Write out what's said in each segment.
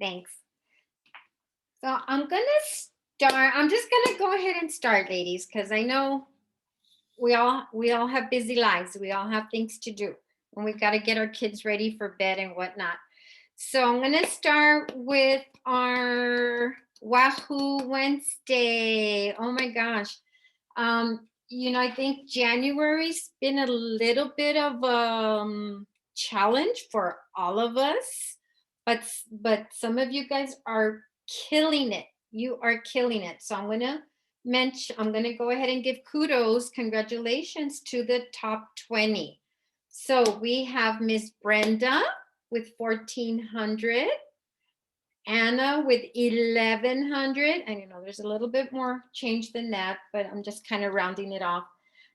Thanks. So I'm gonna start. I'm just gonna go ahead and start, ladies, because I know we all have busy lives. We all have things to do, and we've got to get our kids ready for bed and whatnot. So I'm gonna start with our Wahoo Wednesday. Oh my gosh. I think January's been a little bit of challenge for all of us, but some of you guys are killing it. You are killing it. So I'm gonna go ahead and give kudos, congratulations to the top 20. So we have Miss Brenda with 1400. Anna with 1100. And there's a little bit more change than that, but I'm just kind of rounding it off.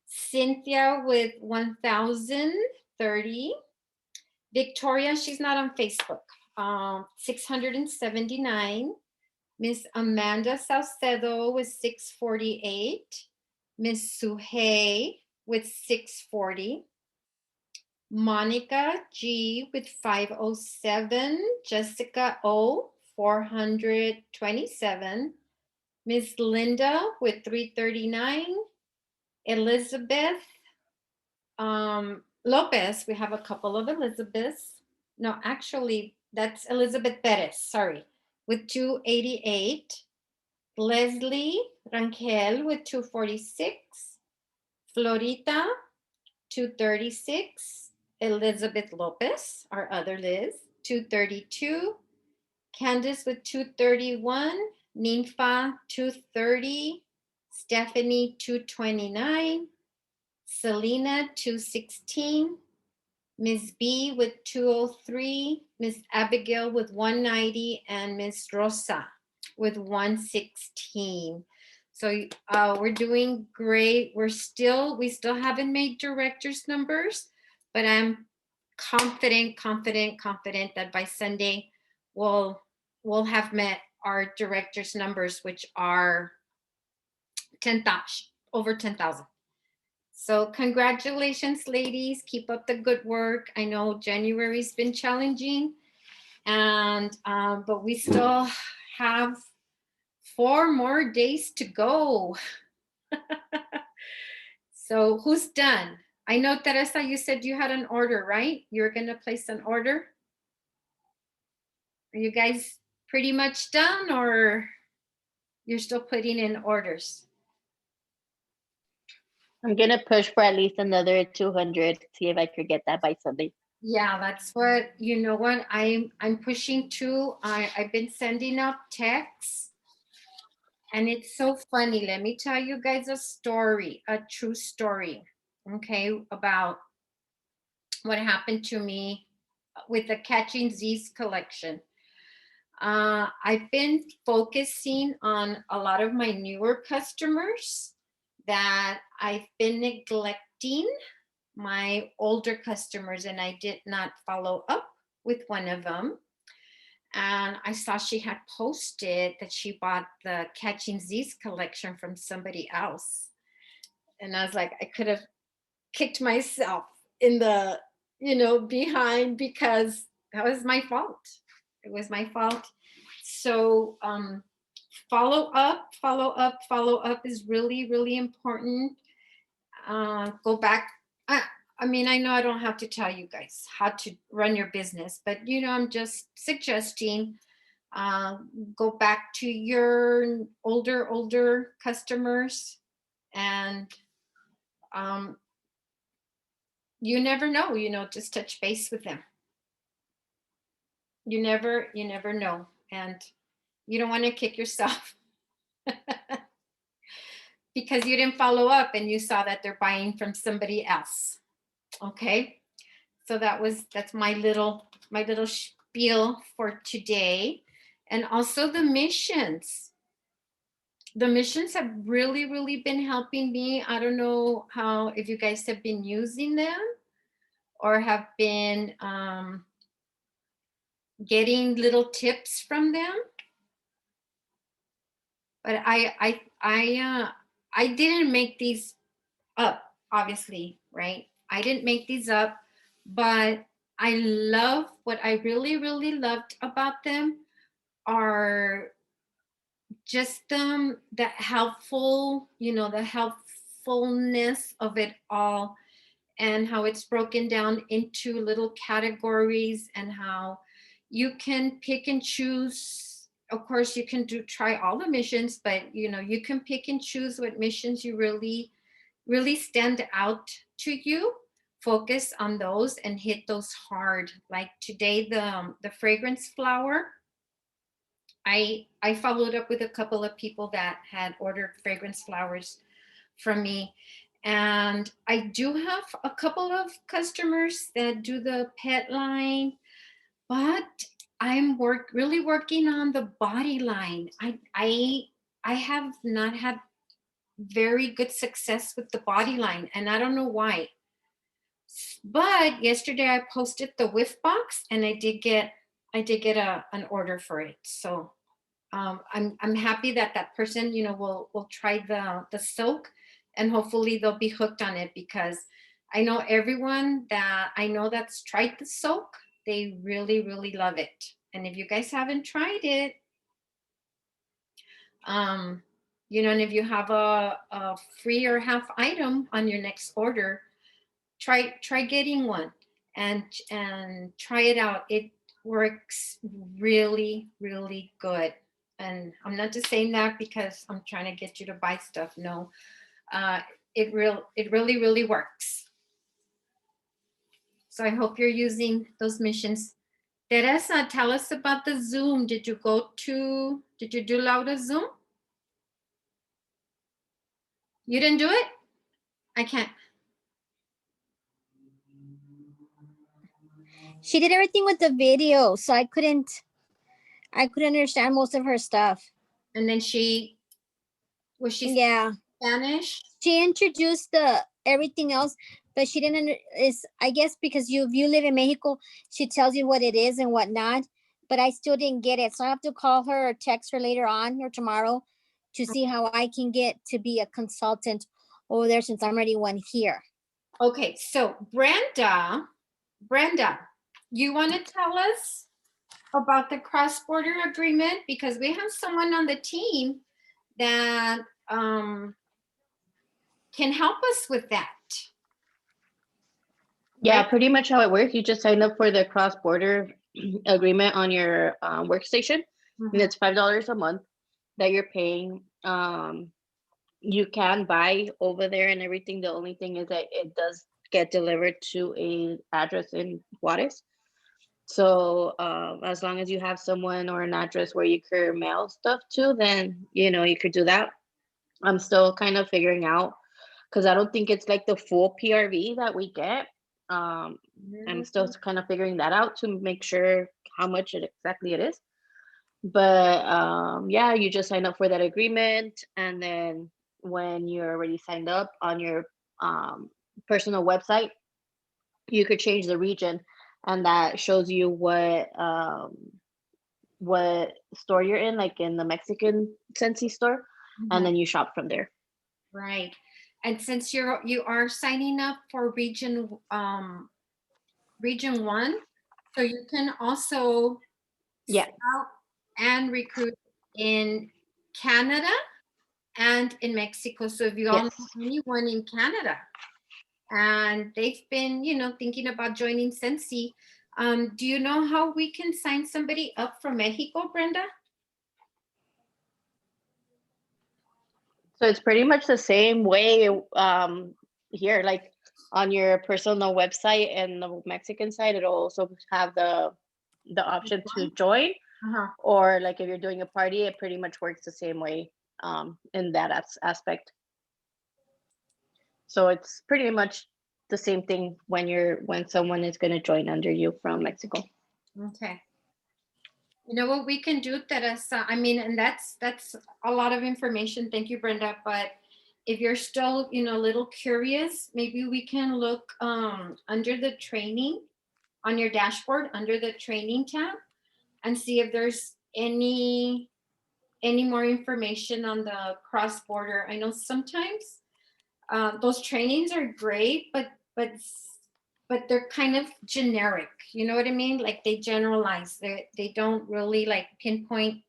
Cynthia with 1030. Victoria, she's not on Facebook. 679. Miss Amanda Salcedo with 648. Miss Suhey with 640. Monica G with 507. Jessica O 427. Miss Linda with 339. Elizabeth Lopez. We have a couple of Elizabeths. No, actually, that's Elizabeth Perez, sorry, with 288. Leslie Rangel with 246. Florita, 236. Elizabeth Lopez, our other Liz, 232. Candace with 231. Ninfa, 230. Stephanie, 229. Selena, 216. Miss B with 203. Miss Abigail with 190. And Miss Rosa with 116. So we're doing great. We still haven't made directors numbers, but I'm confident that by Sunday we'll have met our directors numbers, which are 10,000, over 10,000. So congratulations, ladies. Keep up the good work. I know January's been challenging, and but we still have 4 more days to go. So who's done? I know, Teresa, you said you had an order, right? You're going to place an order. Are you guys pretty much done, or you're still putting in orders? I'm gonna push for at least another 200. See if I could get that by Sunday. Yeah, that's what, what I'm pushing to. I've been sending out texts, and it's so funny. Let me tell you guys a story, a true story, okay, about what happened to me with the Catching Z's collection. I've been focusing on a lot of my newer customers that I've been neglecting my older customers, and I did not follow up with one of them. And I saw she had posted that she bought the Catching Z's collection from somebody else. And I was like, I could have kicked myself in the, behind, because that was my fault. It was my fault. So follow up is really, really important. Go back. I mean, I know I don't have to tell you guys how to run your business, but I'm just suggesting, uh, go back to your older customers, and um, you never know. Just touch base with them. You never know, and you don't want to kick yourself because you didn't follow up and you saw that they're buying from somebody else. Okay, so that's my little spiel for today. And also the missions have really been helping me. I don't know how, if you guys have been using them or have been getting little tips from them, but I didn't make these up, obviously, right? I didn't make these up, but I love, what I really loved about them are just the helpful, the helpfulness of it all, and how it's broken down into little categories, and how you can pick and choose. Of course, you can try all the missions, but you can pick and choose what missions you really stand out to you. Focus on those and hit those hard. Like today, the fragrance flower. I followed up with a couple of people that had ordered fragrance flowers from me. And I do have a couple of customers that do the pet line, but I'm really working on the body line. I have not had very good success with the body line, and I don't know why. But yesterday I posted the whiff box, and I did get an order for it. So I'm happy that that person will try the soak, and hopefully they'll be hooked on it, because I know everyone that I know that's tried the soak, they really love it. And if you guys haven't tried it, um and if you have a free or half item on your next order, try getting one, and try it out. It works really good. And I'm not just saying that because I'm trying to get you to buy stuff. No, uh, it really works. So I hope you're using those missions. Teresa, tell us about the Zoom. Did you do Laura Zoom? You didn't do it? I can't. She did everything with the video, so I couldn't understand most of her stuff. And then was she Yeah. Spanish? She introduced the everything else, but she didn't is I guess because you live in Mexico, she tells you what it is and what not. But I still didn't get it. So I have to call her or text her later on or tomorrow to see how I can get to be a consultant over there, since I'm already one here. Okay, so Brenda, you want to tell us about the cross-border agreement? Because we have someone on the team that can help us with that. Yeah, Right? pretty much how it works. You just sign up for the cross-border agreement on your workstation, and it's $5 a month that you're paying. You can buy over there and everything. The only thing is that it does get delivered to a address in Juarez. So as long as you have someone or an address where you could mail stuff to, then you could do that. I'm still kind of figuring out, because I don't think it's like the full PRV that we get. I'm still kind of figuring that out to make sure how much exactly it is. But yeah, you just sign up for that agreement, and then when you're already signed up on your personal website, you could change the region, and that shows you what store you're in, like in the Mexican Scentsy store, and then you shop from there. Right. And since you are signing up for region 1, so you can also scout and recruit in Canada and in Mexico. So if you all know anyone in Canada and they've been, thinking about joining Scentsy, do you know how we can sign somebody up from Mexico, Brenda? So it's pretty much the same way here, like on your personal website and the Mexican side, it'll also have the option to join. Or like if you're doing a party, it pretty much works the same way in that aspect. So it's pretty much the same thing when someone is going to join under you from Mexico. Okay. You know what we can do, Teresa? I mean, and that's a lot of information. Thank you, Brenda. But if you're still, a little curious, maybe we can look under the training on your dashboard, under the training tab, and see if there's any more information on the cross-border. I know sometimes those trainings are great, but but they're kind of generic. You know what I mean? Like they generalize. They don't really like pinpoint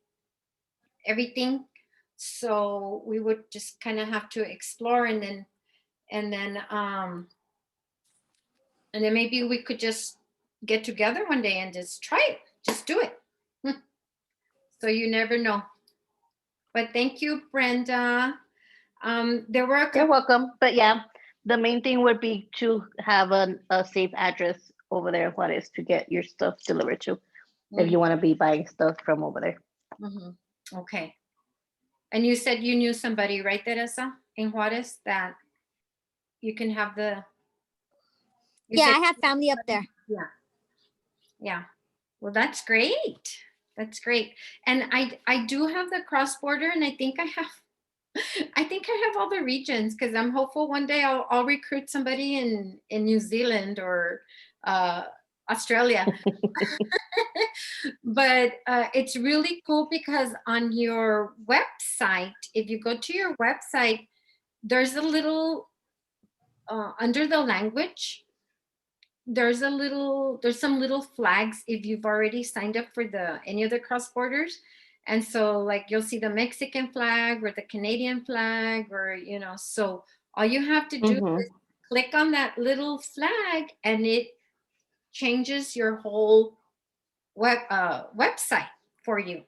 everything. So we would just kind of have to explore, and then um and then maybe we could just get together one day and just try it. Just do it. So you never know. But thank you, Brenda. There were a You're couple. welcome. But yeah, the main thing would be to have a safe address over there, what is to get your stuff delivered to, if you want to be buying stuff from over there. Mhm. Okay. And you said you knew somebody, right, Teresa, in Juarez, that you can have the. You Yeah, said I have family up there. yeah, yeah. Well, that's great. That's great. And I do have the cross border, and I think I have. I think I have all the regions because I'm hopeful one day I'll recruit somebody in New Zealand or uh, Australia. But it's really cool because on your website, if you go to your website, there's a little under the language. There's some little flags if you've already signed up for the any of the cross borders. And so like you'll see the Mexican flag or the Canadian flag, or so all you have to do Mm-hmm. is click on that little flag and it changes your whole website for you.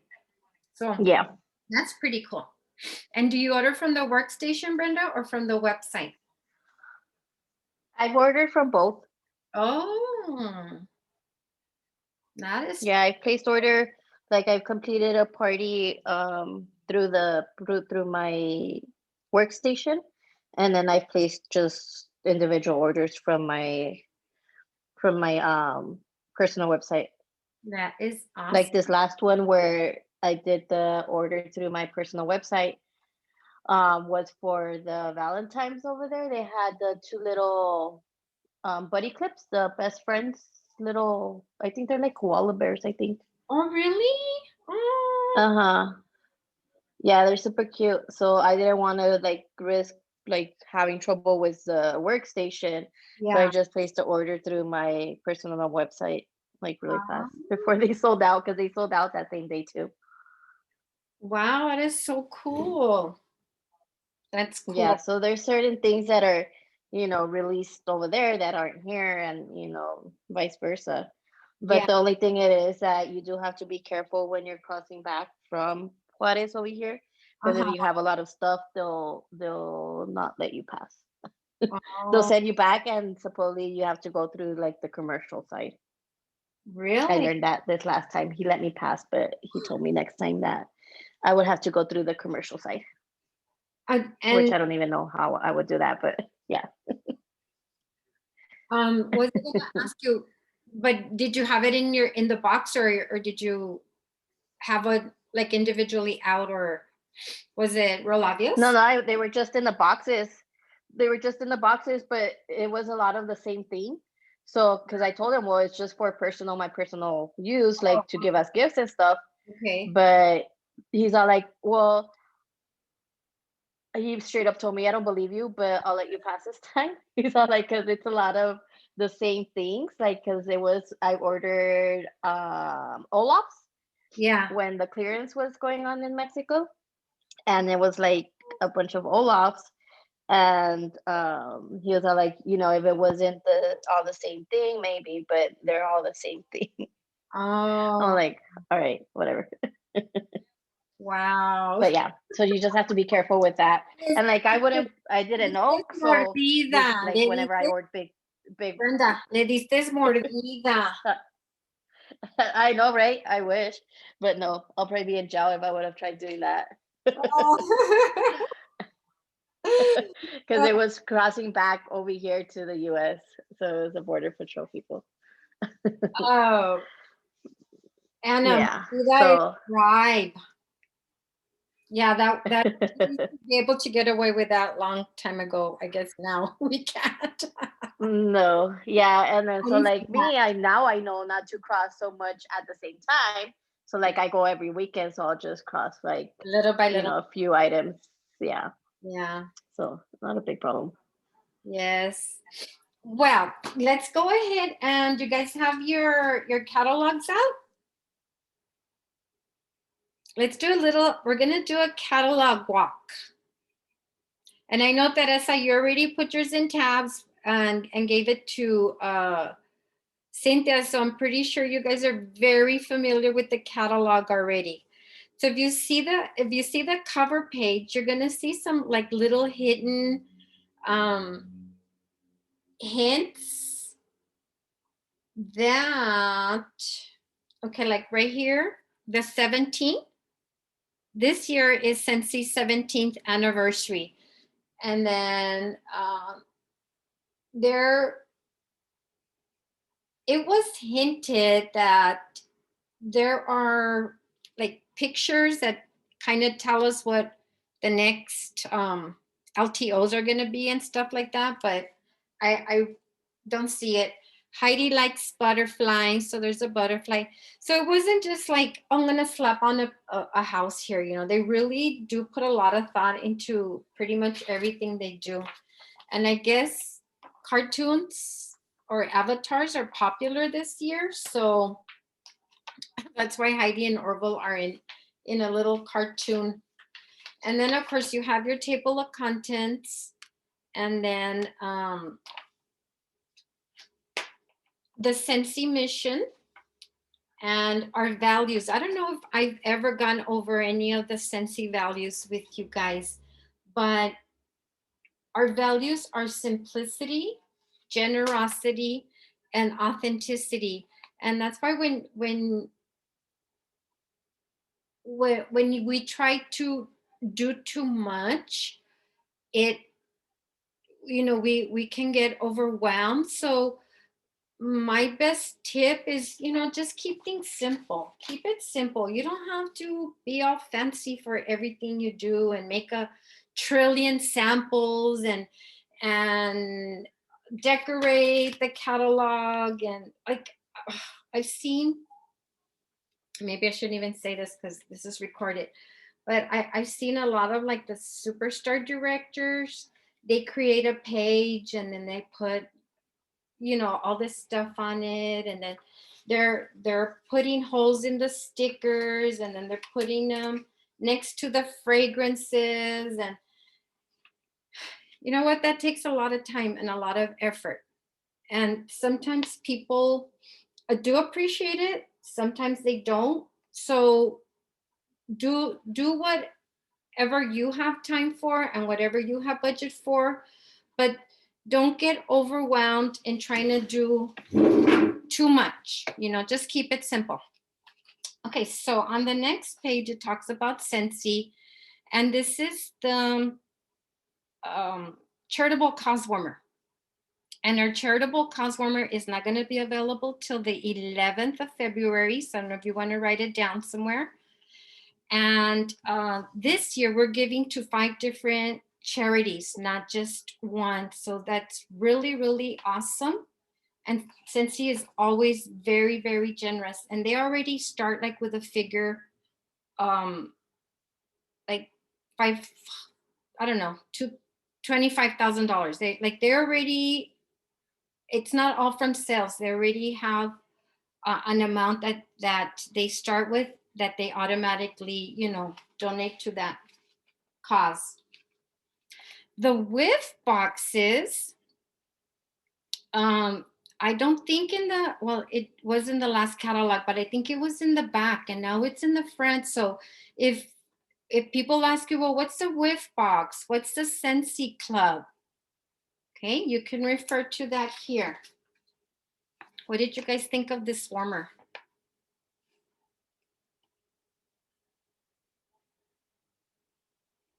So Yeah, that's pretty cool. And do you order from the workstation, Brenda, or from the website? I've ordered from both. Oh, that is Yeah, I've placed order. Like I've completed a party through my workstation, and then I've placed just individual orders from my personal website. that is awesome. Like this last one where I did the order through my personal website was for the Valentine's over there. They had the two little buddy clips, the best friends little, I think they're like koala bears, I think. Oh, really? Oh, Uh-huh. Yeah, they're super cute. So I didn't want to like risk like having trouble with the workstation. So I yeah. just placed the order through my personal website like really Ah, fast before they sold out, because they sold out that same day too. wow, that is so cool. That's Yeah, cool. so there's certain things that are, released over there that aren't here, and vice versa. But Yeah. the only thing it is that you do have to be careful when you're crossing back from Juarez over here, because if Uh-huh. you have a lot of stuff, they'll not let you pass. They'll Oh, send you back, and supposedly you have to go through like the commercial side. I really? learned that this last time. He let me pass, but he told me next time that I would have to go through the commercial side, which And I don't even know how I would do that, but yeah. was I gonna ask you, but did you have it in the box, or did you have it like individually out, or was it real No, obvious? no, they were just in the boxes. They were just in the boxes, but it was a lot of the same thing. So, because I told him, well, it's just for my personal use, Oh, like to give us gifts and stuff. okay. But he's all like, well, he straight up told me, I don't believe you, but I'll let you pass this time. He's all like, because it's a lot of the same things. Like, because I ordered Olaf's Yeah. when the clearance was going on in Mexico. And it was like a bunch of Olaf's. And he was all like, if it wasn't all the same thing, maybe, but they're all the same thing. I'm Oh, like, all right, whatever. wow. But yeah, so you just have to be careful with that. And like I Le didn't diste know. So mordida, this, like, le whenever I diste, ordered big, Brenda, le diste mordida. I know, right? I wish, but no, I'll probably be in jail if I would have tried doing that. Oh. Because it was crossing back over here to the US. So it was the border patrol people. Oh, Anna, Yeah. mordida is So bribe. Yeah, that we used to be able to get away with that long time ago. I guess now we can't. no, yeah, and then I so used like to me, I know not to cross so much at the same time. So like I go every weekend, so I'll just cross like, little by little. a few items. Yeah. Yeah. So not a big problem. Yes. Well, let's go ahead and you guys have your catalogs out. Let's do we're gonna do a catalog walk. And I know, Teresa, you already put yours in tabs and gave it to Cynthia, so I'm pretty sure you guys are very familiar with the catalog already. So if you see the cover page, you're gonna see some like little hidden hints that, okay, like right here, the 17th. This year is Scentsy 17th anniversary. And then it was hinted that there are like pictures that kind of tell us what the next LTOs are going to be and stuff like that, but I don't see it. Heidi likes butterflies, so there's a butterfly. So it wasn't just like, I'm going to slap on a house here. You know, they really do put a lot of thought into pretty much everything they do. And I guess cartoons or avatars are popular this year. So that's why Heidi and Orville are in a little cartoon. And then, of course, you have your table of contents. And then the Scentsy mission and our values. I don't know if I've ever gone over any of the Scentsy values with you guys, but our values are simplicity, generosity, and authenticity. And that's why when we try to do too much, it, you know, we can get overwhelmed. So my best tip is, you know, just keep things simple. Keep it simple. You don't have to be all fancy for everything you do and make a trillion samples and decorate the catalog. And like, I've seen, maybe I shouldn't even say this because this is recorded, but I've seen a lot of like the superstar directors. They create a page and then they put, you know, all this stuff on it, and then they're putting holes in the stickers, and then they're putting them next to the fragrances. And you know what, that takes a lot of time and a lot of effort, and sometimes people do appreciate it, sometimes they don't. So do whatever you have time for and whatever you have budget for, but don't get overwhelmed in trying to do too much. You know, just keep it simple. Okay, so on the next page, it talks about Scentsy, and this is the charitable cause warmer. And our charitable cause warmer is not going to be available till the 11th of February. So I don't know if you want to write it down somewhere. And this year we're giving to 5 different charities, not just one. So that's really, really awesome. And Scentsy is always very, very generous. And they already start like with a figure, like five, I don't know, $25,000. They're already, it's not all from sales. They already have an amount that they start with, that they automatically, you know, donate to that cause. The whiff boxes, I don't think it was in the last catalog, but I think it was in the back, and now it's in the front. So if people ask you, well, what's the whiff box? What's the Scentsy Club? Okay, you can refer to that here. What did you guys think of this warmer?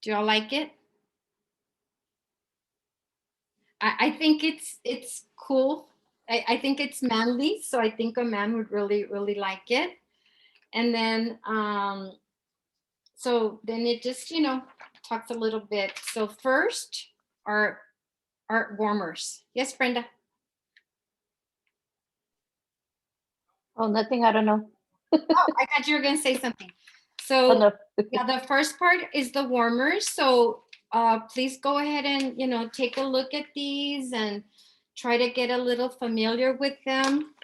Do y'all like it? I think it's cool. I think it's manly, so I think a man would really, really like it. And then so then it just, you know, talks a little bit. So first, our warmers. Yes, Brenda. Oh, nothing. I don't know. Oh, I thought you were going to say something. Oh, So no. yeah, the first part is the warmers. So please go ahead and, you know, take a look at these and try to get a little familiar with them.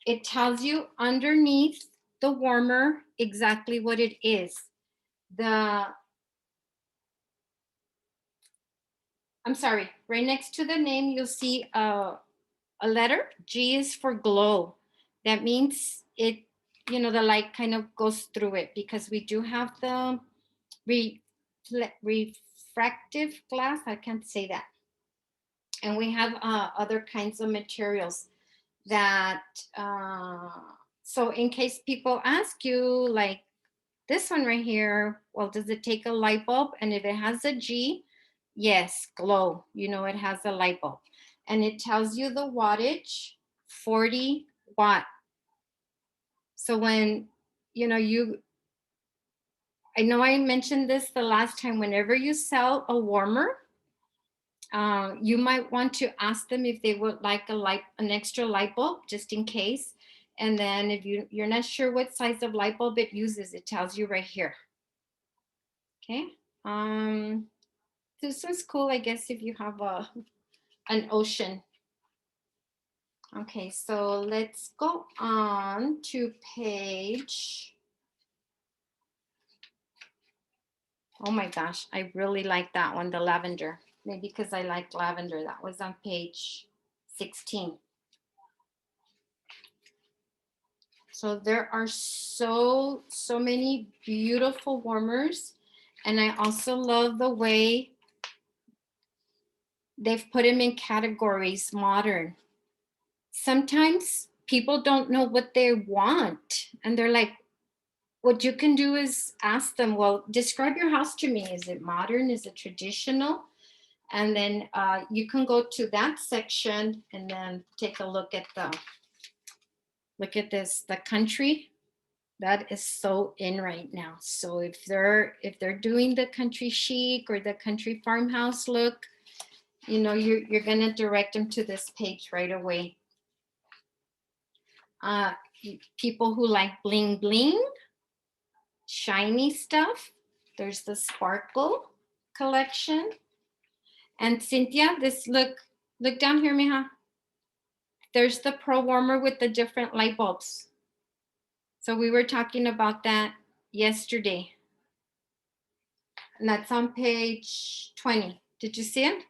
It tells you underneath the warmer exactly what it is. I'm sorry, right next to the name, you'll see a letter. G is for glow. That means it, the light kind of goes through it, because we do have the refractive glass. I can't say that. And we have other kinds of materials that, so in case people ask you, like this one right here, well, does it take a light bulb? And if it has a G, yes, glow, it has a light bulb. And it tells you the wattage, 40 watt. So when, I know I mentioned this the last time, whenever you sell a warmer, you might want to ask them if they would like an extra light bulb, just in case. And then if you're not sure what size of light bulb it uses, it tells you right here. Okay. This one's cool, I guess, if you have an ocean. Okay, so let's go on to page. Oh my gosh, I really like that one, the lavender. Maybe because I like lavender. That was on page 16. So there are so many beautiful warmers. And I also love the way they've put them in categories, modern. Sometimes people don't know what they want. And they're like, what you can do is ask them, well, describe your house to me. Is it modern? Is it traditional? And then you can go to that section and then take a look at the country. That is so in right now. So if they're doing the country chic or the country farmhouse look, you're gonna direct them to this page right away. People who like bling bling, shiny stuff, there's the sparkle collection. And Cynthia, look down here, mija. There's the pro warmer with the different light bulbs. So we were talking about that yesterday. And that's on page 20. Did you see it?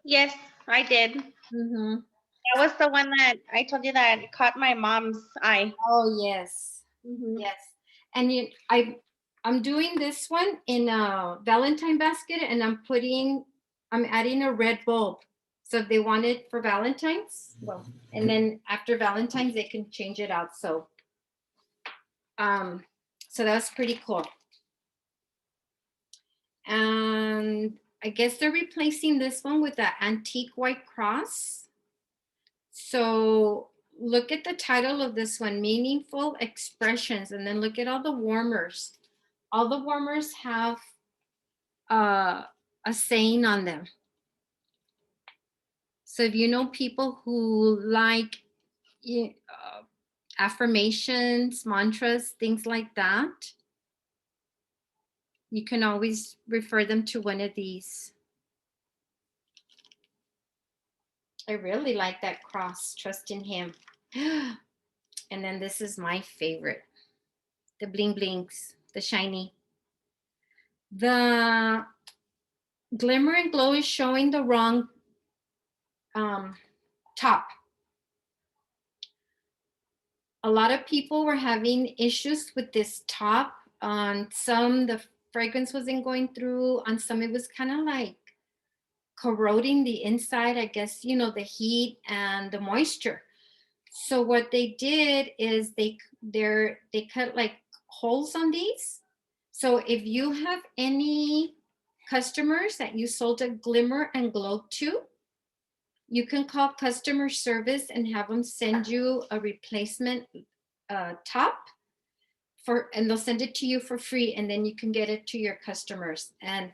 Yes, I did. Mm-hmm. That was the one that I told you that caught my mom's eye. Oh, yes. Mhm. Yes. And I'm doing this one in a Valentine basket, and I'm adding a red bulb. So if they want it for Valentine's, well, and then after Valentine's, they can change it out. So that's pretty cool. And I guess they're replacing this one with the antique white cross. So look at the title of this one, Meaningful Expressions, and then look at all the warmers. All the warmers have a saying on them. So if you know people who like affirmations, mantras, things like that, you can always refer them to one of these. I really like that cross, trust in him. And then this is my favorite, the bling blings, the shiny. The glimmer and glow is showing the wrong top. A lot of people were having issues with this top. On some, the fragrance wasn't going through. On some, it was kind of like corroding the inside, I guess, the heat and the moisture. So what they did is they cut like holes on these. So if you have any customers that you sold a glimmer and glow to, you can call customer service and have them send you a replacement top and they'll send it to you for free, and then you can get it to your customers, and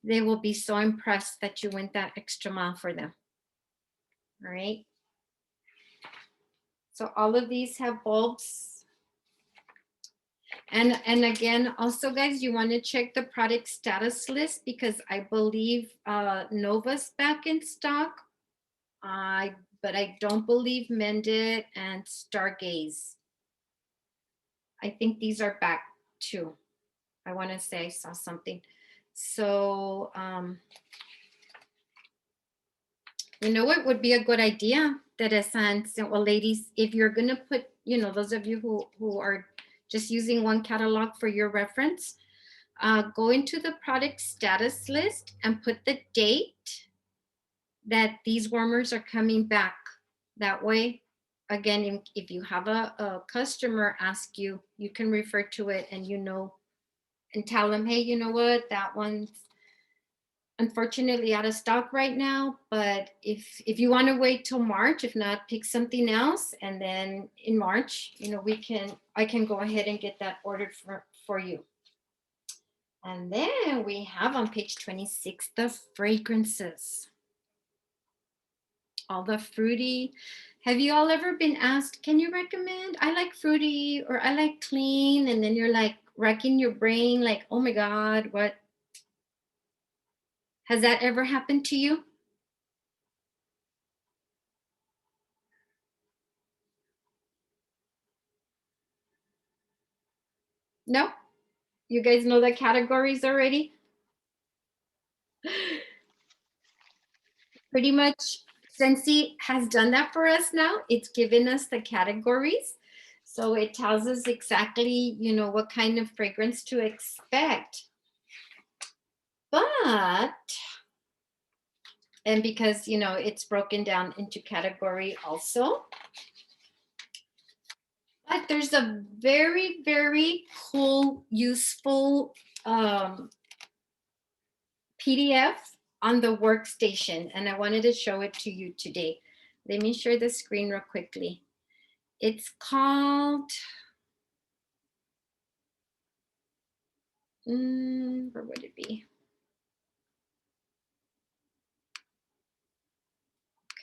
they will be so impressed that you went that extra mile for them. All right. So all of these have bulbs. And again, also guys, you want to check the product status list because I believe Nova's back in stock. But I don't believe Mended and Stargaze. I think these are back too. I want to say I saw something. So, you know what would be a good idea, Teresa and well, ladies, if you're going to put, you know, those of you who are just using one catalog for your reference, go into the product status list and put the date that these warmers are coming back. That way, again, if you have a customer ask you, you can refer to it and you know, and tell them, hey, you know what, that one's unfortunately out of stock right now, but if you want to wait till March, if not, pick something else, and then in March, you know, I can go ahead and get that ordered for you. And then we have on page 26 the fragrances, all the fruity. Have you all ever been asked, can you recommend? I like fruity or I like clean, and then you're like racking your brain like, oh my God, what? Has that ever happened to you? No? You guys know the categories already? Pretty much, Sensi has done that for us now. It's given us the categories. So it tells us exactly, you know, what kind of fragrance to expect. But, and because, you know, it's broken down into category also. But there's a very, very cool, useful PDF on the workstation, and I wanted to show it to you today. Let me share the screen real quickly. It's called, where would it be?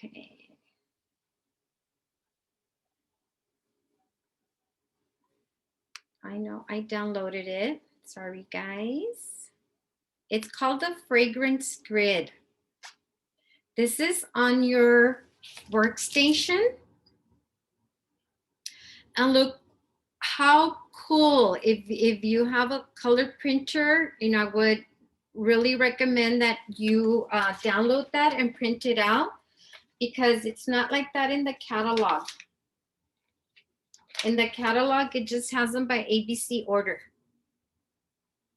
Okay. I know I downloaded it. Sorry, guys. It's called the Fragrance Grid. This is on your workstation. And look how cool. If you have a color printer, you know, I would really recommend that you download that and print it out, because it's not like that in the catalog. In the catalog, it just has them by ABC order.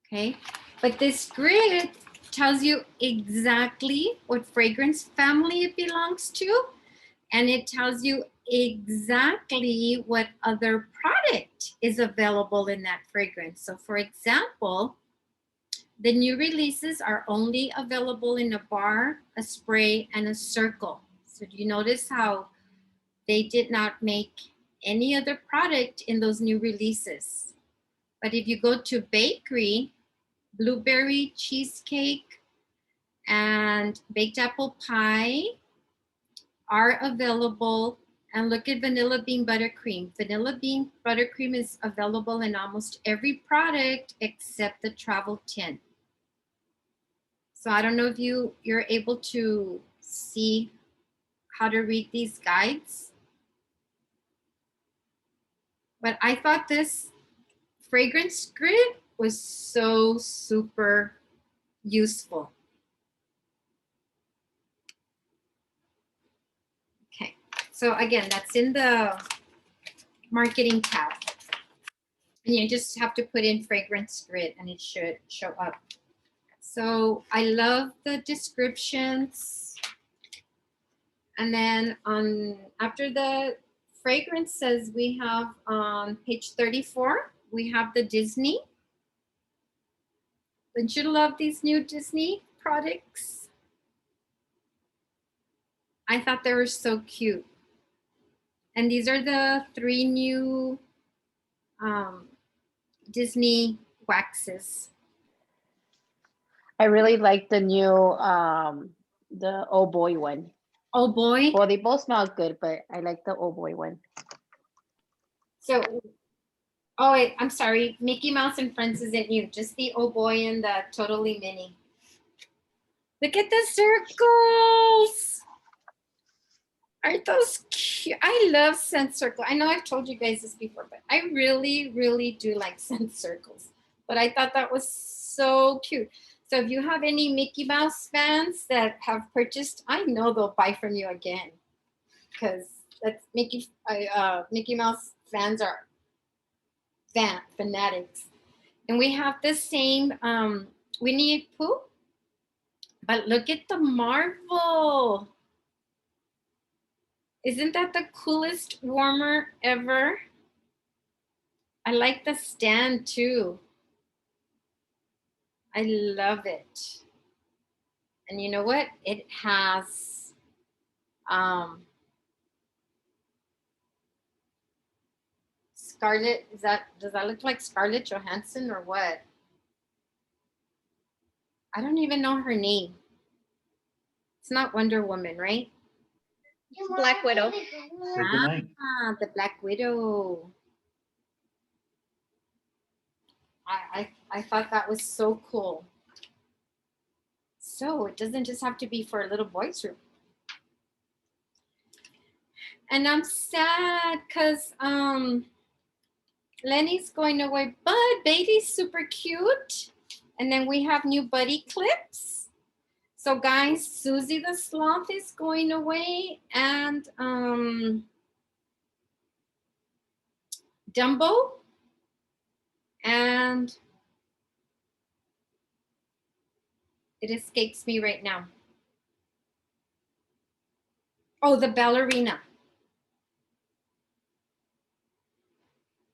Okay, but this grid tells you exactly what fragrance family it belongs to, and it tells you exactly what other product is available in that fragrance. So for example, the new releases are only available in a bar, a spray, and a circle. So do you notice how they did not make any other product in those new releases? But if you go to bakery, blueberry cheesecake and baked apple pie are available. And look at vanilla bean buttercream. Vanilla bean buttercream is available in almost every product except the travel tin. So I don't know if you're able to see how to read these guides, but I thought this fragrance grid was so super useful. Okay, so again, that's in the marketing tab. And you just have to put in fragrance grid and it should show up. So I love the descriptions. And then after the fragrances, we have on page 34, we have the Disney. Don't you love these new Disney products? I thought they were so cute. And these are the 3 new Disney waxes. I really like the new the oh boy one. Oh boy. Well, they both smell good, but I like the oh boy one. So Oh, wait, I'm sorry. Mickey Mouse and Friends isn't new. Just the Oh Boy and the Totally Mini. Look at the circles. Aren't those cute? I love scent circle. I know I've told you guys this before, but I really, really do like scent circles. But I thought that was so cute. So if you have any Mickey Mouse fans that have purchased, I know they'll buy from you again because that's Mickey Mouse fans are fanatics. And we have the same Winnie Pooh, but look at the Marvel. Isn't that the coolest warmer ever? I like the stand too. I love it. And you know what? It has Scarlett. Does that look like Scarlett Johansson or what? I don't even know her name. It's not Wonder Woman, right? Black Widow. The Black Widow. I thought that was so cool. So it doesn't just have to be for a little boy's room. And I'm sad because Lenny's going away, but Bailey's super cute. And then we have new buddy clips. So guys, Susie the Sloth is going away and Dumbo and it escapes me right now. Oh, the ballerina.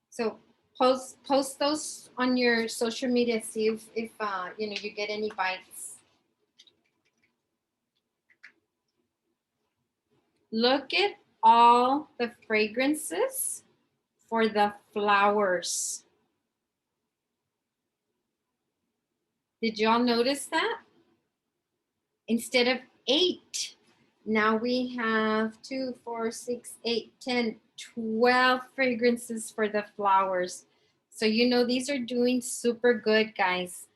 So post those on your social media. See if you know you get any bites. Look at all the fragrances for the flowers. Did y'all notice that? Instead of 8, now we have 2, 4, 6, 8, 10, 12 fragrances for the flowers. So you know these are doing super good, guys.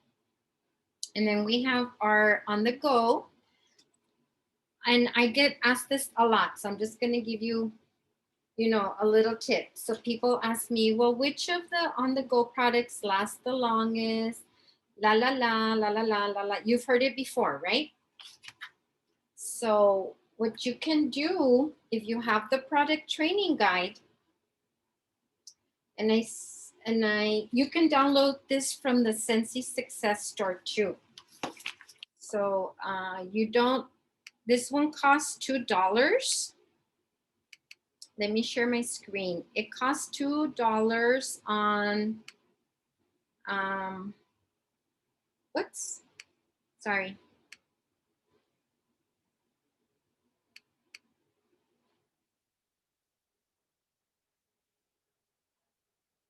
And then we have our on the go. And I get asked this a lot, so I'm just going to give you, you know, a little tip. So people ask me, well, which of the on the go products last the longest? La la la la la la la la. You've heard it before, right? So what you can do if you have the product training guide, and you can download this from the Scentsy Success Store too. So this one costs $2. Let me share my screen. It costs $2 on, whoops, sorry.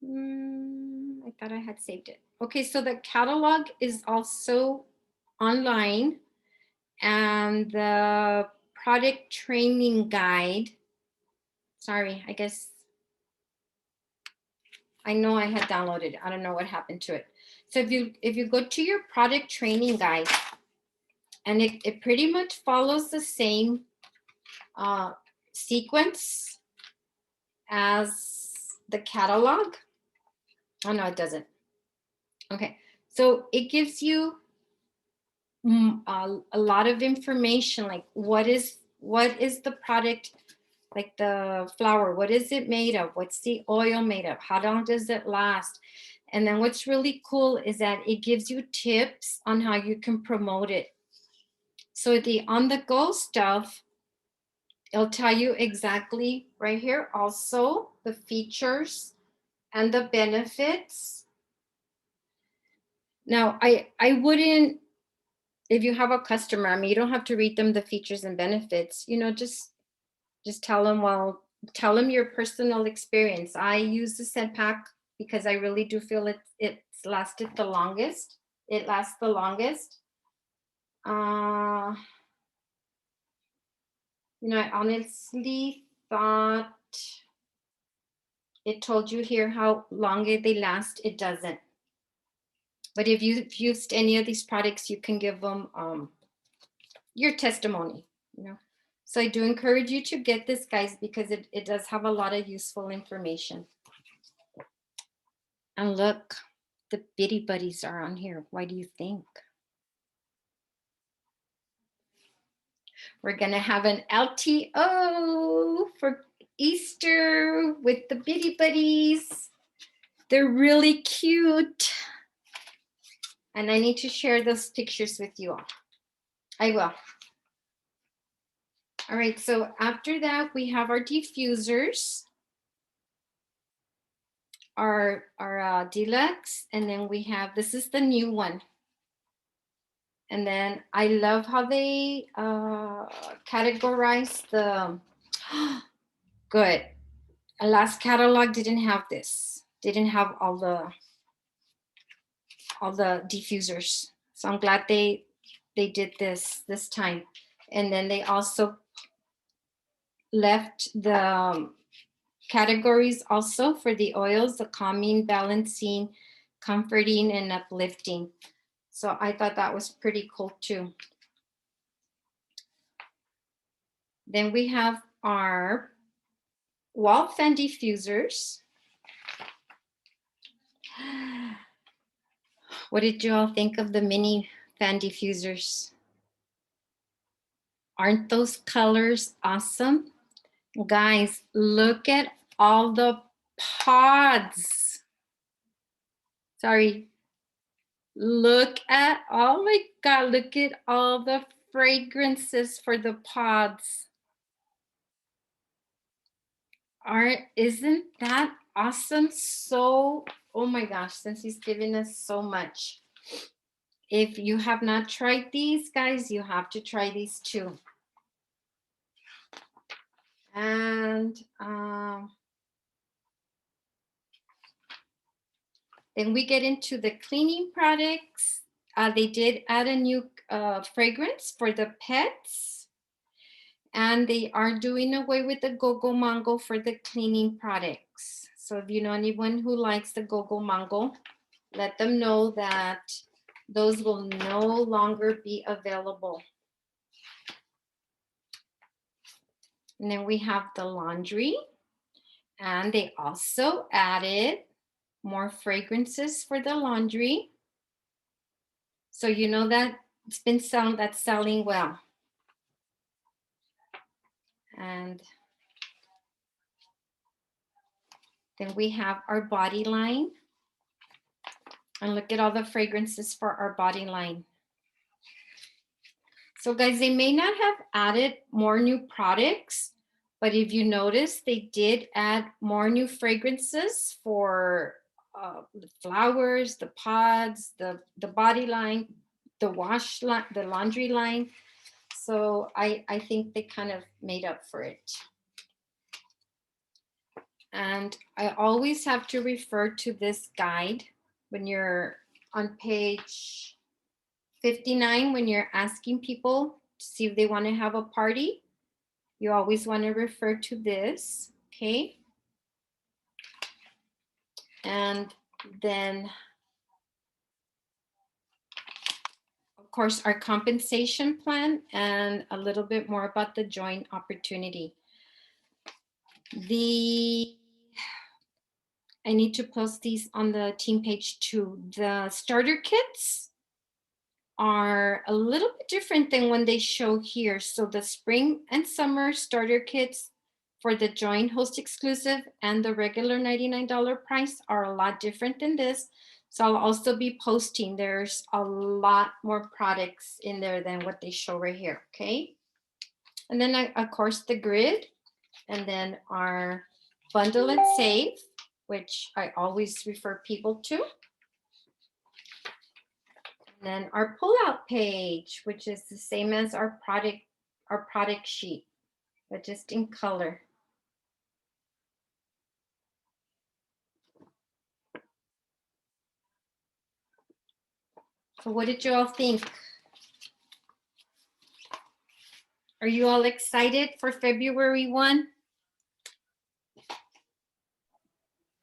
I thought I had saved it. Okay, so the catalog is also online and the product training guide, sorry, I guess, I know I had downloaded it. I don't know what happened to it. So if you go to your product training guide, and it pretty much follows the same sequence as the catalog. Oh no, it doesn't. Okay, so it gives you a lot of information, like what is the product, like the flower, what is it made of, what's the oil made of, how long does it last, and then what's really cool is that it gives you tips on how you can promote it. So the on the go stuff, it'll tell you exactly right here also the features and the benefits. Now I wouldn't, if you have a customer, I mean, you don't have to read them the features and benefits, you know, just tell them, well, tell them your personal experience. I use the scent pack because I really do feel it's lasted the longest. It lasts the longest. You know, I honestly thought it told you here how long they last. It doesn't. But if you've used any of these products, you can give them your testimony, you know. So I do encourage you to get this, guys, because it does have a lot of useful information. And look, the bitty buddies are on here. Why do you think? We're gonna have an LTO for Easter with the bitty buddies. They're really cute. And I need to share those pictures with you all. I will. All right, so after that, we have our diffusers, our deluxe, and then we have, this is the new one. And then I love how they categorize the, good. A last catalog didn't have this. Didn't have all the diffusers. So I'm glad they did this time. And then they also left the categories also for the oils, the calming, balancing, comforting, and uplifting. So I thought that was pretty cool too. Then we have our wall fan diffusers. What did you all think of the mini fan diffusers? Aren't those colors awesome? Guys, look at all the pods. Sorry. Look at, oh my God, look at all the fragrances for the pods. Isn't that awesome? So, oh my gosh, since he's giving us so much. If you have not tried these, guys, you have to try these too. And then we get into the cleaning products. They did add a new fragrance for the pets. And they are doing away with the Go-Go Mango for the cleaning products. So if you know anyone who likes the Go-Go Mango, let them know that those will no longer be available. And then we have the laundry. And they also added more fragrances for the laundry. So you know that it's been selling well. And then we have our body line. And look at all the fragrances for our body line. So guys, they may not have added more new products, but if you notice, they did add more new fragrances for the flowers, the pods, the body line, the wash line, the laundry line. So I think they kind of made up for it. And I always have to refer to this guide when you're on page 59, when you're asking people to see if they want to have a party. You always want to refer to this, okay? And then, of course, our compensation plan and a little bit more about the joint opportunity. I need to post these on the team page too. The starter kits are a little bit different than when they show here. So the spring and summer starter kits for the joint host exclusive and the regular $99 price are a lot different than this. So I'll also be posting, there's a lot more products in there than what they show right here, okay? And then of course the grid, and then our bundle and save, which I always refer people to. And then our pullout page, which is the same as our product sheet, but just in color. So what did you all think? Are you all excited for February 1?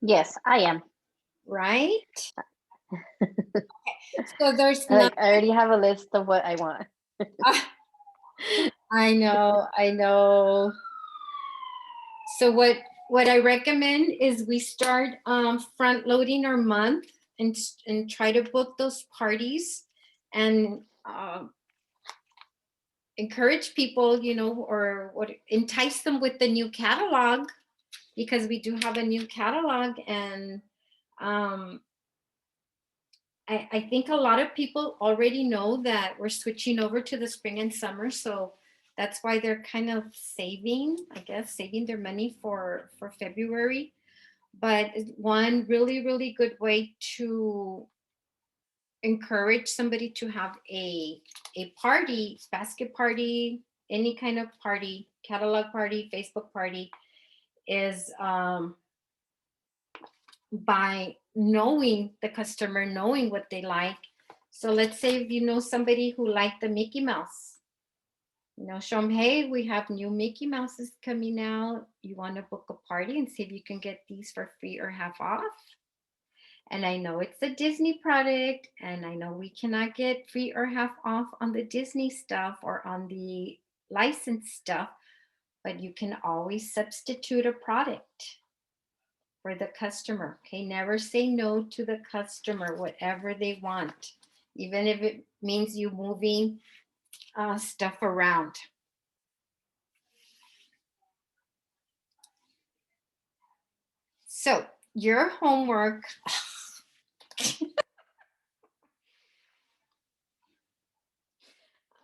Yes, I am. right? So there's not. I already have a list of what I want. I know, I know. So what I recommend is we start front loading our month and try to book those parties and encourage people, or what entice them with the new catalog, because we do have a new catalog. And I think a lot of people already know that we're switching over to the spring and summer, so that's why they're kind of saving, I guess, saving their money for February. But one really, really good way to encourage somebody to have a party, basket party, any kind of party, catalog party, Facebook party, is by knowing the customer, knowing what they like. So let's say if you know somebody who liked the Mickey Mouse, show them, hey, we have new Mickey Mouses coming out. You want to book a party and see if you can get these for free or half off. And I know it's a Disney product, and I know we cannot get free or half off on the Disney stuff or on the licensed stuff, but you can always substitute a product for the customer. Okay, never say no to the customer, whatever they want, even if it means you moving stuff around. So your homework.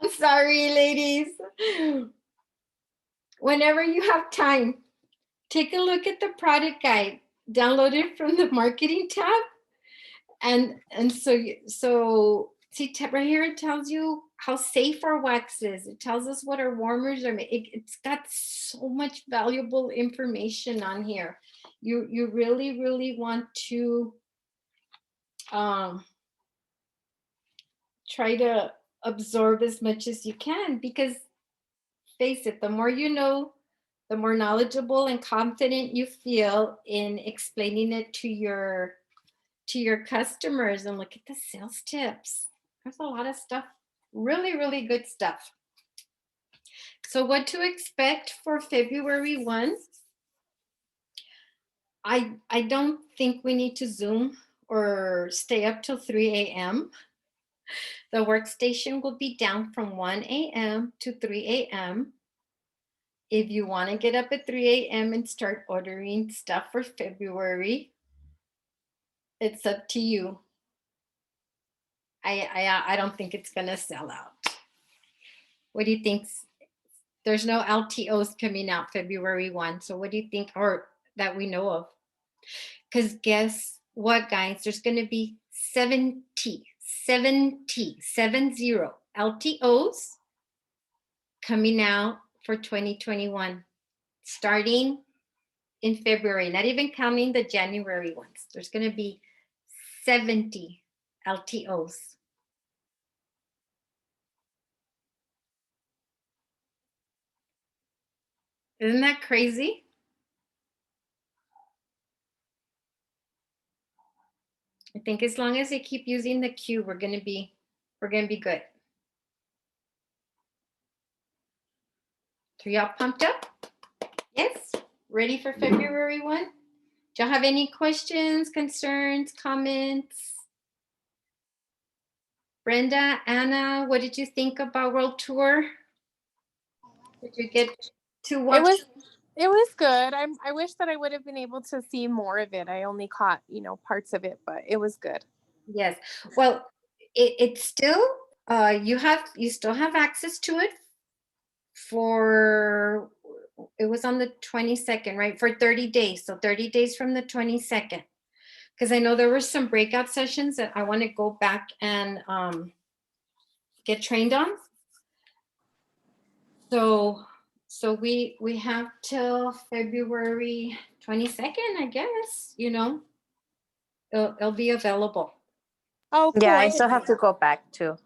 I'm sorry, ladies. Whenever you have time, take a look at the product guide, download it from the marketing tab. And so see, right here, it tells you how safe our wax is. It tells us what our warmers are. It's got so much valuable information on here. You really, really want to try to absorb as much as you can, because face it, the more you know, the more knowledgeable and confident you feel in explaining it to your customers. And look at the sales tips. There's a lot of stuff, really, really good stuff. So what to expect for February 1? I don't think we need to Zoom or stay up till 3 a.m. The workstation will be down from 1 a.m. to 3 a.m. If you want to get up at 3 a.m. and start ordering stuff for February, it's up to you. I don't think it's gonna sell out. What do you think? There's no LTOs coming out February 1. So what do you think, or that we know of? Because guess what, guys? There's gonna be 70 LTOs coming out for 2021, starting in February, not even counting the January ones. There's gonna be 70 LTOs. Isn't that crazy? I think as long as they keep using the Q, we're gonna be good. So y'all pumped up? Yes? Ready for February 1? Do y'all have any questions, concerns, comments? Brenda, Anna, what did you think about World Tour? Did you get to watch? It was good. I wish that I would have been able to see more of it. I only caught, parts of it, but it was good. Yes. Well, it's still you still have access to it for, it was on the 22nd, right? For 30 days. So 30 days from the 22nd. Because I know there were some breakout sessions that I want to go back and get trained on. So we have till February 22nd, I guess, it'll be available. Oh, cool. Yeah, I still have to go back too.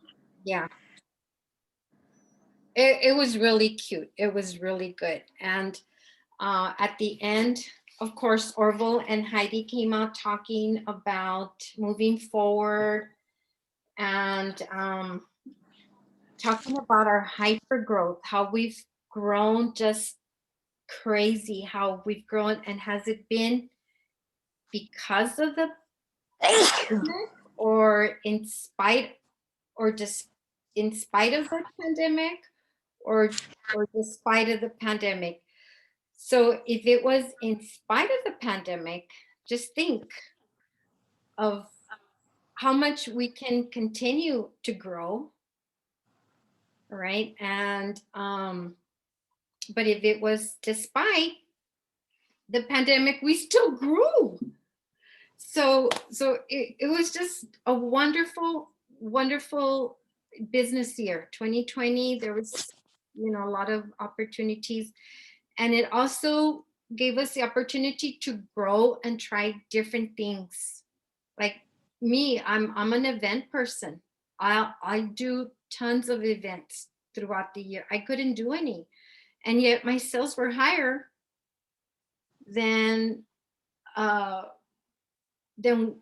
Yeah. It was really cute. It was really good. And at the end, of course, Orville and Heidi came out talking about moving forward and talking about our hyper growth, how we've grown just crazy, how we've grown, and has it been because of the pandemic or in spite or just in spite of the pandemic or despite of the pandemic? So if it was in spite of the pandemic, just think of how much we can continue to grow, right? And but if it was despite the pandemic, we still grew. So it was just a wonderful, wonderful business year. 2020, there was, you know, a lot of opportunities. And it also gave us the opportunity to grow and try different things. Like me, I'm an event person. I do tons of events throughout the year. I couldn't do any. And yet my sales were higher than uh than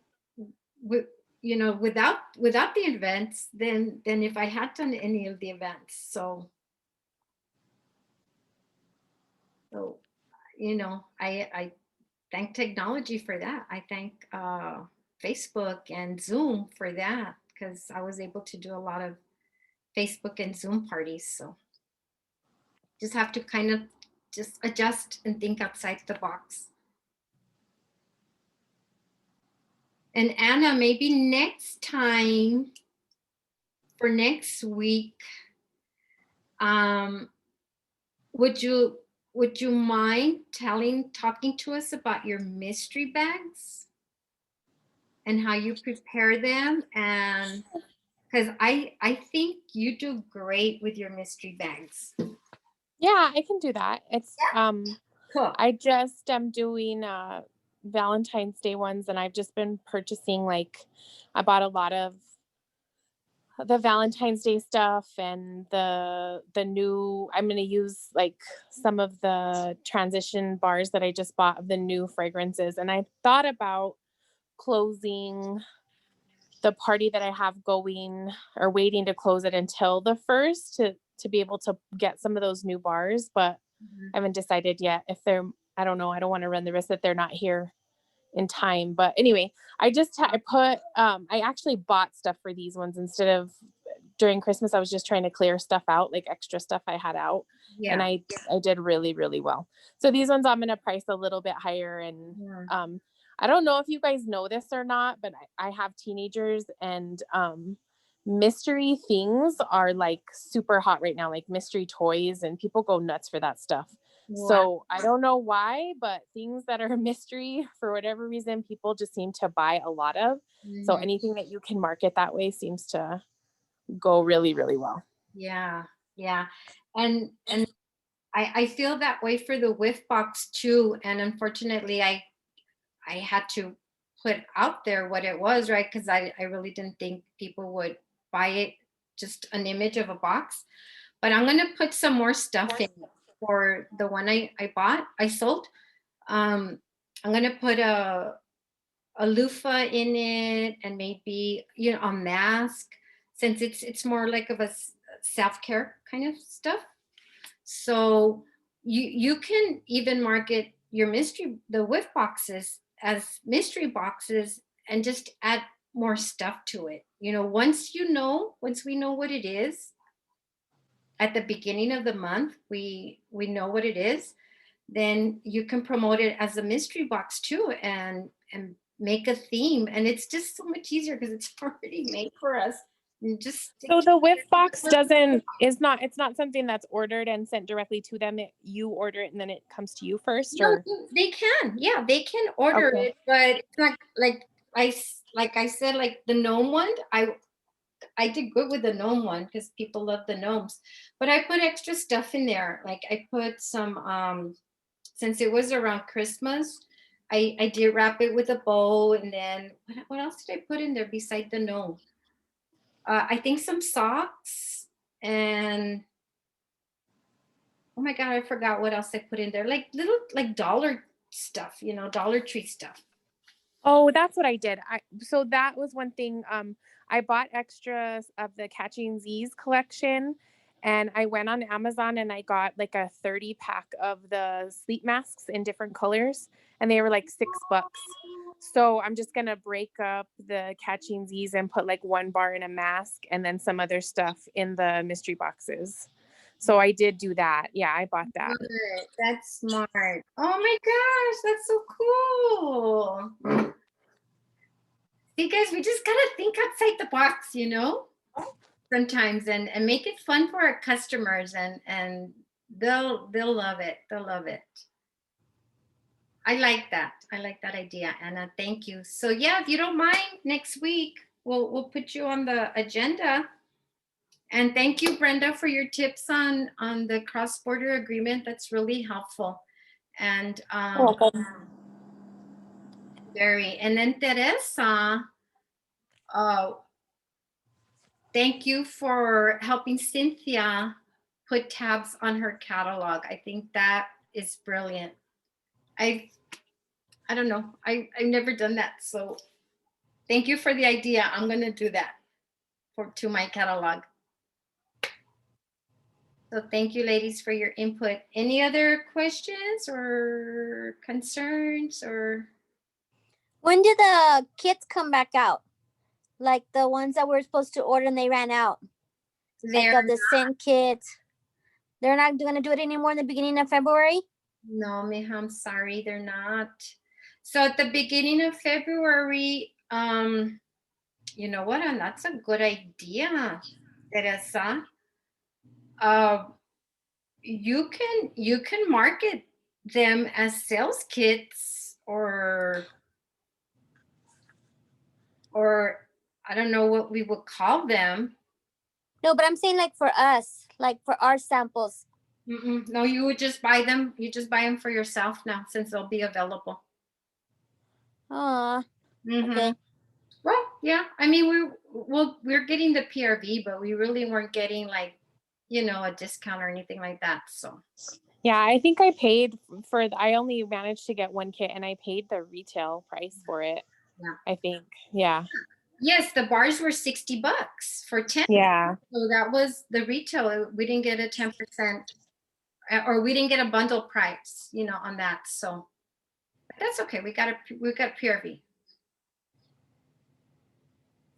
you know, without the events than if I had done any of the events. So you know, I thank technology for that. I thank Facebook and Zoom for that, because I was able to do a lot of Facebook and Zoom parties. So just have to kind of just adjust and think outside the box. And Anna, maybe next time for next week, would you mind talking to us about your mystery bags and how you prepare them? And because I think you do great with your mystery bags. Yeah, I can do that. It's Cool. I just am doing Valentine's Day ones, and I've just been purchasing, like, I bought a lot of the Valentine's Day stuff and the new, I'm going to use like some of the transition bars that I just bought of the new fragrances. And I thought about closing the party that I have going, or waiting to close it until the 1st to be able to get some of those new bars, but I haven't decided yet if they're, I don't know. I don't want to run the risk that they're not here in time. But anyway, I actually bought stuff for these ones instead of during Christmas. I was just trying to clear stuff out, like extra stuff I had out. Yeah. And I did really, really well. So these ones I'm going to price a little bit higher. And I don't know if you guys know this or not, but I have teenagers, and mystery things are like super hot right now, like mystery toys, and people go nuts for that stuff. Wow. So I don't know why, but things that are a mystery, for whatever reason, people just seem to buy a lot of. So anything that you can market that way seems to go really, really well. Yeah. And I feel that way for the whiff box too. And unfortunately, I had to put out there what it was, right? Because I really didn't think people would buy it, just an image of a box. But I'm going to put some more stuff in for the one I sold. I'm going to put a loofah in it, and maybe, you know, a mask, since it's more like of a self-care kind of stuff. So you can even market your the whiff boxes as mystery boxes, and just add more stuff to it. You know, once we know what it is at the beginning of the month, we know what it is, then you can promote it as a mystery box too, and make a theme. And it's just so much easier because it's already made for us. So the whiff box it's not something that's ordered and sent directly to them. You order it and then it comes to you first, or? No, they can order it, but it's not like I said, like the gnome one. I did good with the gnome one because people love the gnomes, but I put extra stuff in there. Like I put some since it was around Christmas, I did wrap it with a bow, and then what else did I put in there beside the gnome? I think some socks, and oh my God, I forgot what else I put in there. Like little, like dollar stuff, you know, Dollar Tree stuff. Oh, that's what I did. So that was one thing. I bought extras of the Catching Z's collection, and I went on Amazon and I got like a 30 pack of the sleep masks in different colors, and they were like $6. So I'm just gonna break up the Catching Z's and put like 1 bar in a mask and then some other stuff in the mystery boxes. So I did do that. Yeah, I bought that. Good. That's smart. Oh my gosh, that's so cool. See, guys, we just gotta think outside the box, you know, sometimes, and make it fun for our customers, and they'll love it. They'll love it. I like that. I like that idea, Anna. Thank you. So yeah, if you don't mind, next week we'll put you on the agenda. And thank you, Brenda, for your tips on the cross-border agreement. That's really helpful. And very. And then Teresa, thank you for helping Cynthia put tabs on her catalog. I think that is brilliant. I don't know. I've never done that. So thank you for the idea. I'm gonna do that to my catalog. So thank you, ladies, for your input. Any other questions or concerns or? When did the kits come back out? Like the ones that we're supposed to order and they ran out. Like of the scent kits. They're not going to do it anymore in the beginning of February? No, mija, I'm sorry, they're not. So at the beginning of February, you know what? And that's a good idea, Teresa. You can market them as sales kits or I don't know what we would call them. No, but I'm saying like for us, like for our samples. No, you would just buy them. You just buy them for yourself now since they'll be available. Okay. Well, yeah. I mean, we're getting the PRV, but we really weren't getting like, you know, a discount or anything like that. So. Yeah, I think I paid I only managed to get 1 kit and I paid the retail price for it. Yeah. I think. Yeah. Yes, the bars were $60 for 10. Yeah. So that was the retail. We didn't get a 10% or we didn't get a bundle price, you know, on that. So that's okay. We got PRV.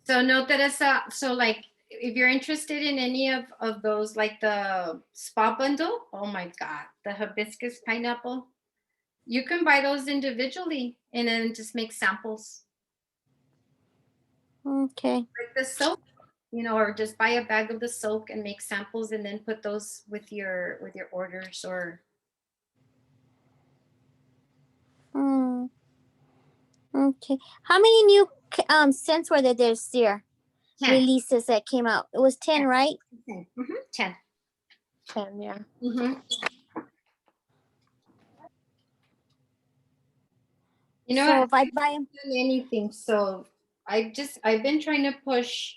So note that so like if you're interested in any of those, like the spa bundle, oh my God, the hibiscus pineapple, you can buy those individually and then just make samples. Okay. Like the soap, you know, or just buy a bag of the soap and make samples and then put those with your orders or. Okay. How many new scents were there this year? 10. Releases that came out. It was 10, 10. right? 10. 10, yeah. You know, so if I buy them, anything. So I've been trying to push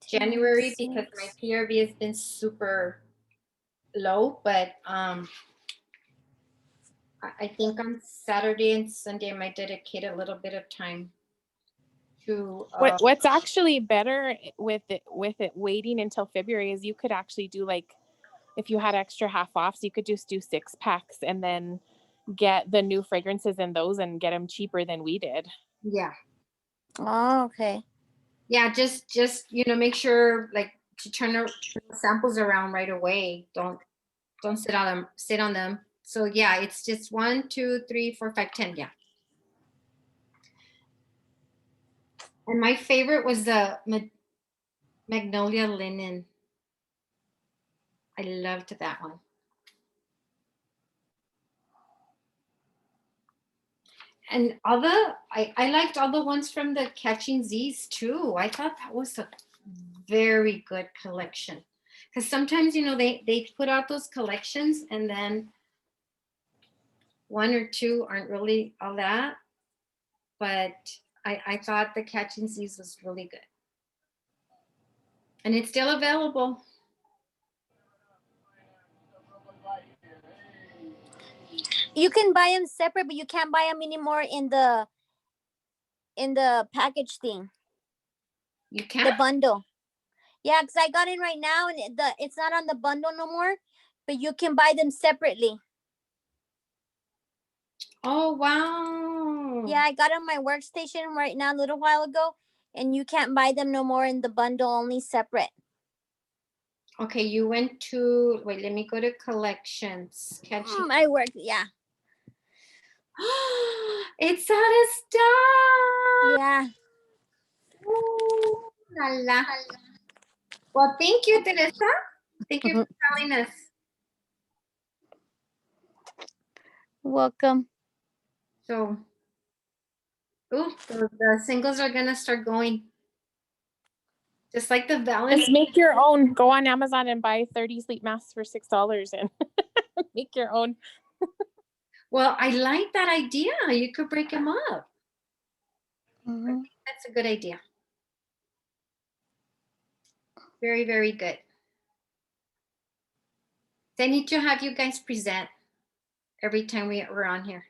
January because my PRV has been super low, but I think on Saturday and Sunday I might dedicate a little bit of time to what's actually better with it waiting until February is you could actually do like, if you had extra half off, so you could just do 6 packs and then get the new fragrances in those and get them cheaper than we did. Yeah. Oh, okay. Yeah, just you know, make sure like to turn the samples around right away. Don't sit on them. So yeah, it's just 1, 2, 3, 4, 5, 10. Yeah. And my favorite was the Magnolia Linen. I loved that one. And I liked all the ones from the Catching Z's too. I thought that was a very good collection. Because sometimes, you know, they put out those collections and then 1 or 2 aren't really all that. But I thought the Catching Z's was really good. And it's still available. You can buy them separate, but you can't buy them anymore in the package thing, You the can't? bundle. Yeah, because I got in right now and it's not on the bundle no more, but you can buy them separately. Oh, wow. Yeah, I got on my workstation right now a little while ago, and you can't buy them no more in the bundle, only separate. Okay, you went to, wait, let me go to collections. Catching. I work, yeah. It's out of stock. Yeah. Ooh, la, la. Well, thank you, Teresa. Thank you for telling us. Welcome. So, ooh, the singles are gonna start going. Just like the Just Valentine's. make your own. Go on Amazon and buy 30 sleep masks for $6 and make your own. Well, I like that idea. You could break them up. Mhm. That's a good idea. Very, very good. They need to have you guys present every time we're on here.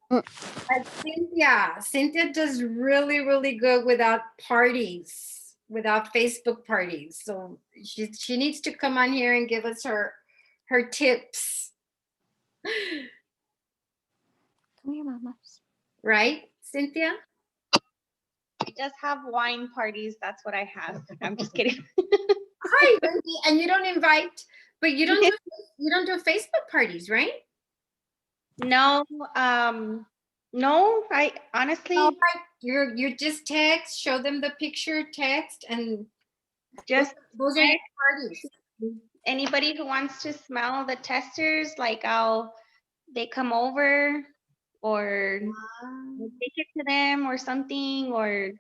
Like Cynthia does really, really good without parties, without Facebook parties. So she needs to come on here and give us her tips. Come here, Mama. Right, Cynthia? I just have wine parties. That's what I have. I'm just kidding. Hi, Wendy. And you don't invite, but you don't do Facebook parties, right? No, no, I honestly No, like you just text, show them the picture, text, and just those are your parties. anybody who wants to smell the testers, like they come over or I take it to them or something, or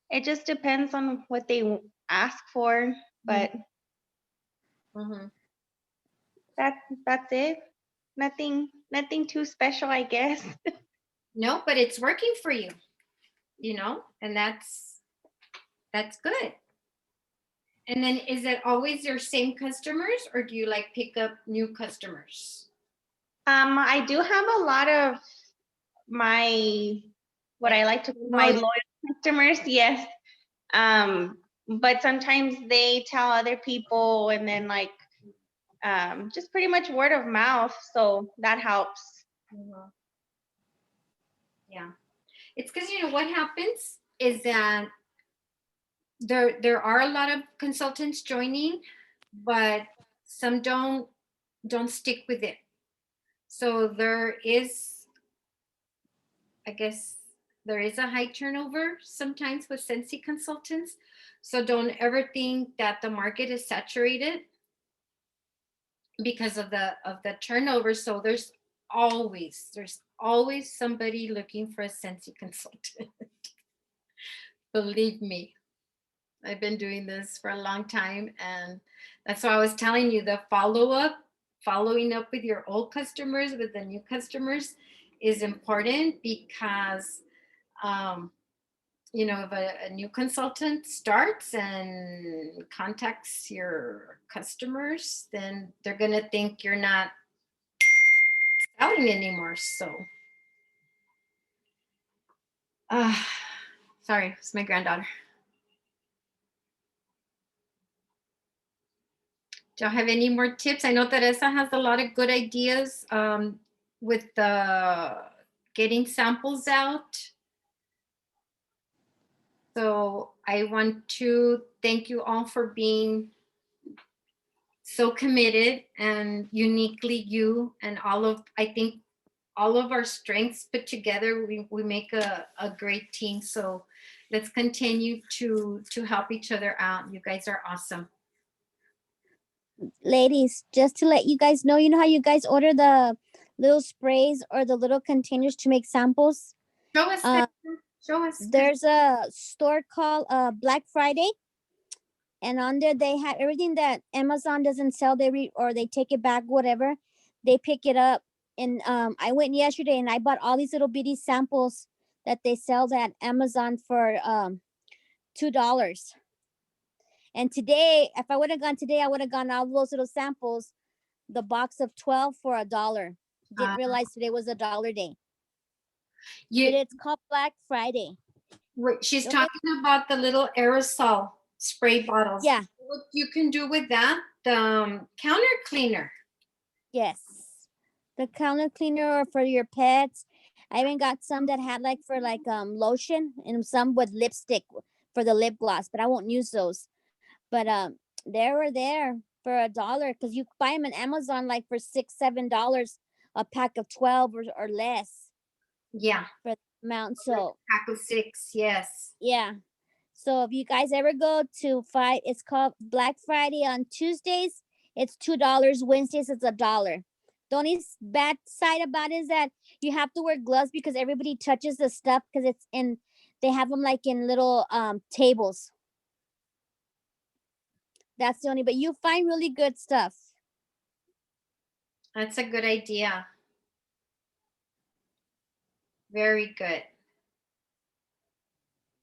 it just depends on what they ask for. But Mhm. that's it. Nothing too special, I guess. No, but it's working for you, and that's good. And then is it always your same customers or do you like pick up new customers? I do have a lot of what I like to call my loyal customers, yes. But sometimes they tell other people and then just pretty much word of mouth. So that helps. Mhm. Yeah. It's because what happens is that there are a lot of consultants joining, but some don't stick with it. So I guess there is a high turnover sometimes with Sensi consultants. So don't ever think that the market is saturated because of the turnover. So there's always somebody looking for a Sensi consultant. Believe me, I've been doing this for a long time, and that's why I was telling you the following up with your old customers, with the new customers is important because if a new consultant starts and contacts your customers, then they're going to think you're not selling anymore. So, sorry, it's my granddaughter. Do y'all have any more tips? I know Teresa has a lot of good ideas with the getting samples out. So I want to thank you all for being so committed and uniquely you, and I think all of our strengths put together, we make a great team. So let's continue to help each other out. You guys are awesome. Ladies, just to let you guys know, you know how you guys order the little sprays or the little containers to make samples? Show us. Show us. There's a store called Black Friday, and on there they have everything that Amazon doesn't sell. Or they take it back, whatever. They pick it up. And I went yesterday and I bought all these little bitty samples that they sell at Amazon for $2. And today, if I would have gone today, I would have gone all those little samples, the box of 12 for $1. Didn't realize today was a dollar day. But You, it's called Black Friday. she's Okay. talking about the little aerosol spray bottles. Yeah. What you can do with that, the counter cleaner. Yes. The counter cleaner or for your pets. I even got some that had like for like lotion and some with lipstick for the lip gloss, but I won't use those. But they were there for $1 because you buy them on Amazon like for $6-7 a pack of 12 or less Yeah, for the amount. So pack of 6, yes. yeah. So if you guys ever go to it's called Black Friday on Tuesdays. It's $2. Wednesdays it's $1. The only bad side about it is that you have to wear gloves because everybody touches the stuff because it's in. They have them like in little tables. That's the only. But you find really good stuff. That's a good idea. Very good.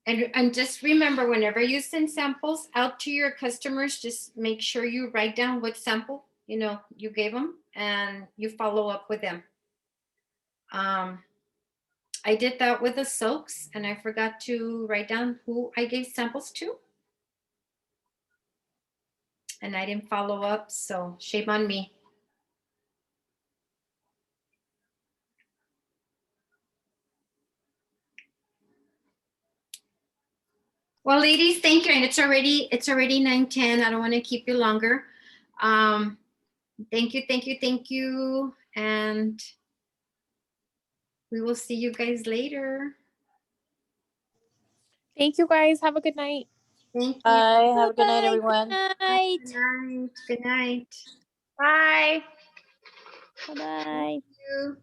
And just remember, whenever you send samples out to your customers, just make sure you write down what sample you gave them and you follow up with them. I did that with the soaks and I forgot to write down who I gave samples to. And I didn't follow up, so shame on me. Well, ladies, thank you. And it's already 9:10. I don't want to keep you longer. Thank you. And we will see you guys later. Thank you guys. Have a good night. Thank you. Bye. Have a good night, Bye. everyone. Good night. Good night. Good night. Bye. Bye. Thank you.